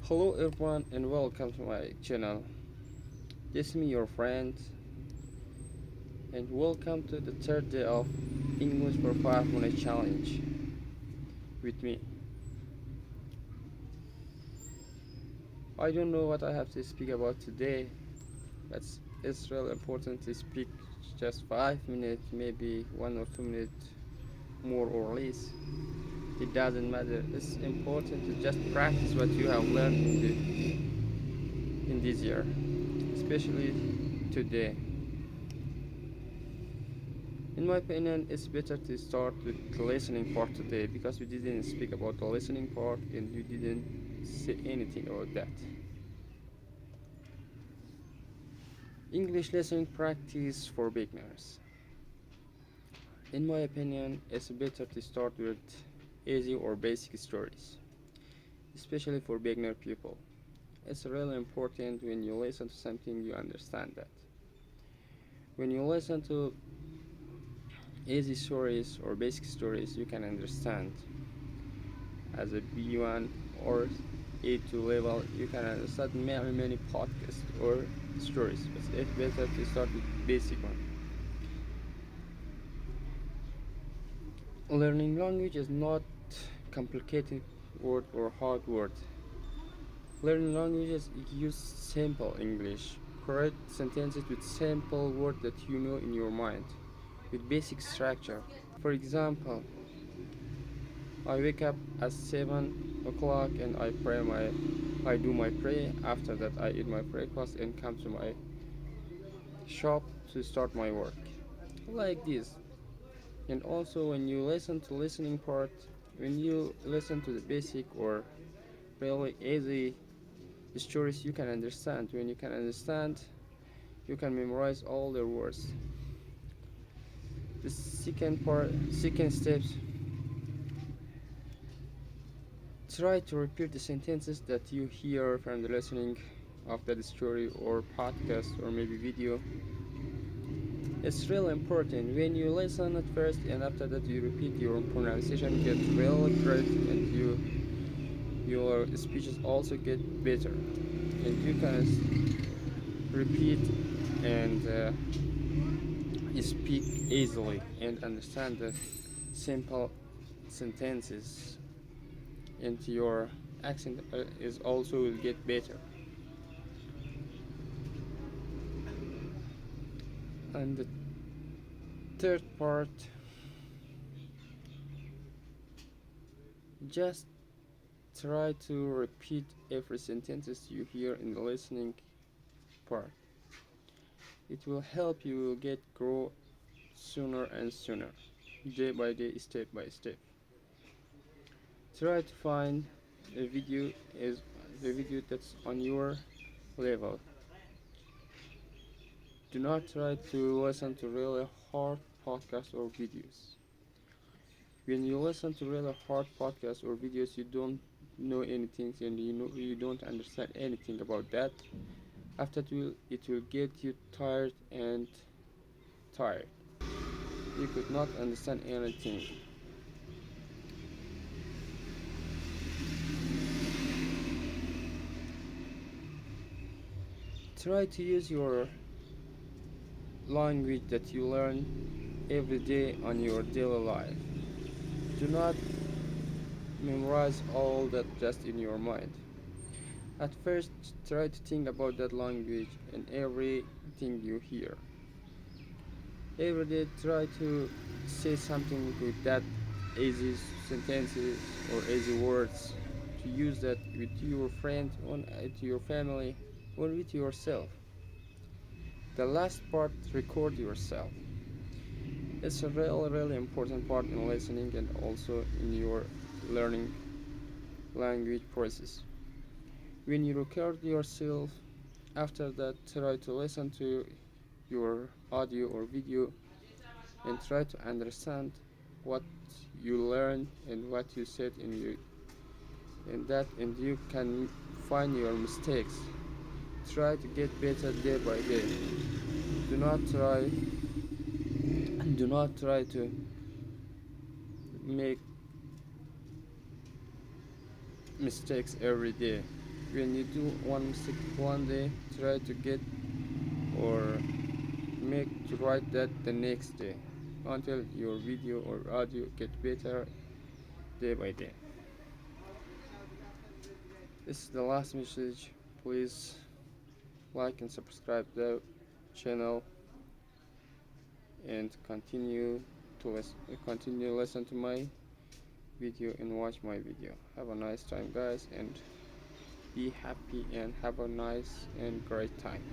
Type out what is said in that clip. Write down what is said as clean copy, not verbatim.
Hello everyone and welcome to my channel. This is me your friend and welcome to the third day of English for 5 minute challenge with me. I don't know what I have to speak about today, but it's really important to speak just 5 minutes, maybe 1 or 2 minutes more or less. It doesn't matter. It's important to just practice what you have learned in this year, especially today. In my opinion, it's better to start with the listening part today because we didn't speak about the listening part and you didn't say anything about that. English listening practice for beginners. In my opinion, it's better to start with easy or basic stories, especially for beginner people. It's really important when you listen to something you understand that. When you listen to easy stories or basic stories, you can understand as a B1 or A2 level, you can understand many podcasts or stories, but it's better to start with basic one. Learning language is not complicated word or hard word. Learning languages use simple English, correct sentences with simple words that you know in your mind, with basic structure. For example, I wake up at 7 o'clock and I do my prayer. After that, I eat my breakfast and come to my shop to start my work. Like this. And also, when you listen to listening part, when you listen to the basic or really easy stories, you can understand. When you can understand, you can memorize all the words. The second steps, try to repeat the sentences that you hear from the listening of that story or podcast or maybe video. It's really important when you listen at first and after that you repeat, your pronunciation gets really correct and your speeches also get better and you can repeat and speak easily and understand the simple sentences, and your accent is also will get better. And the third part, just try to repeat every sentences you hear in the listening part. It will help you get grow sooner and sooner, day by day, step by step. Try to find a video is the video that's on your level. Do not try to listen to really hard podcasts or videos. When you listen to really hard podcasts or videos, you don't know anything and you don't understand anything about that. After it will get you tired and tired. You could not understand anything. Try to use your language that you learn every day on your daily life. Do not memorize all that just in your mind. At first, try to think about that language and everything you hear. Every day, try to say something with that easy sentences or easy words. To use that with your friends, or to your family, or with yourself. The last part, record yourself. It's a really important part in listening and also in your learning language process. When you record yourself, after that try to listen to your audio or video and try to understand what you learned and what you said and you can find your mistakes. Try to get better day by day. Do not try to make mistakes every day. when you do one mistake one day, try to get or make to write that the next day until your video or audio get better day by day. This is the last message. Please like and subscribe the channel and continue listen to my video and watch my video. Have a nice time guys, and be happy and have a nice and great time.